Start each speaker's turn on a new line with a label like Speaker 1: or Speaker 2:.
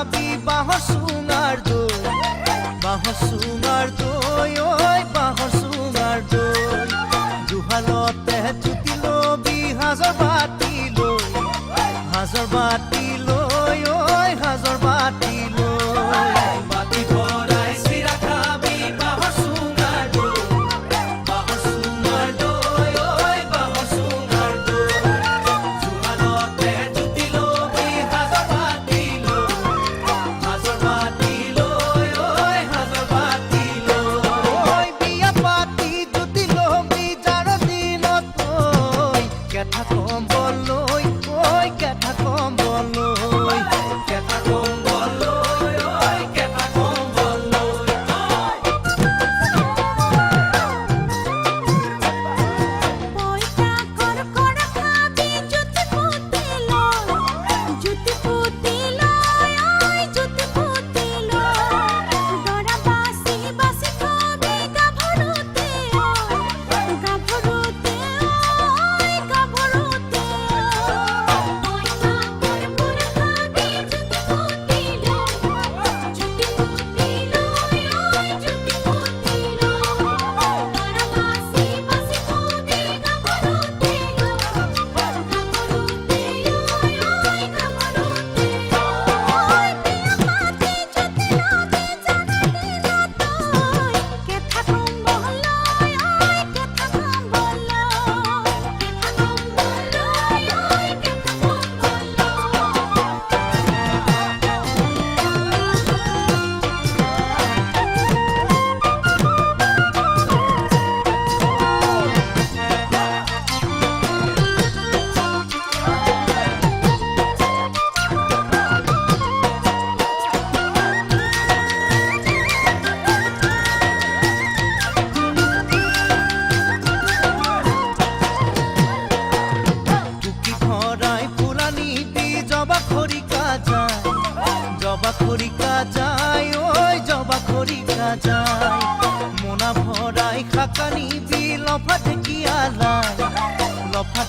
Speaker 1: খাবি বাঁহর সুঙার দই, বাঁহর সুঙার দই, ওই বাঁহর সুঙার দই। জুহালতে জুতি লবি হাজৰ বাতি লৈ, হাজৰ বাতি লৈ, ওই হাজৰ বাতি লৈ। বাতি ভৰাই চিৰা খাবি বাঁহৰ সুঙাৰ দই, বাঁহৰ সুঙাৰ দই, ওই বাঁহৰ সুঙাৰ দই। জুহালতে জুতি লবি হাজৰ বাতি লৈ, হাজৰ বাতি লৈ, ওই হাজৰ বাতি লৈ। বিয়া পাতি জুতি লবি যাৰ দিনত ঐ কেঁথা কম্বল লৈ, ঐ কেঁথা কম্বল লৈ, কেঁথা কম্বল লৈ, ঐ কেঁথা কম্বল লৈ।
Speaker 2: পইতা কড়কড় খাবি জুতি পুতি লৈ, জুতি পুতি লৈ, ওই জুতি পুতি লৈ। দৰা বাছি বাছি খাবি গাভৰুতে, ওই গাভৰুতে, ওই গাভৰুতে। পইতা কড়কড় খাবি জুতি পুতি লৈ, জুতি পুতি লৈ, ওই জুতি পুতি লৈ। দৰা বাছি বাছি খাবি গাভৰুতে, গাভৰুতে, ওই গাভৰুতে। ওই বিয়া পাতি জুতি লবি যাৰ দিনত ঐ কেঁথা কম্বল লৈ, ওই কেঁথা কম্বল লৈ, কেঁথা কম্বল লৈ, ওই কেঁথা
Speaker 1: টুকি ভৰাই ফুলানি দি জবা খৰিকা যায়, জবা খৰিকা যায়, ঐ জবা খৰিকা যায়। মোনা ভৰাই খাকানি দি লফা ঢেকীয়া লাই, লফা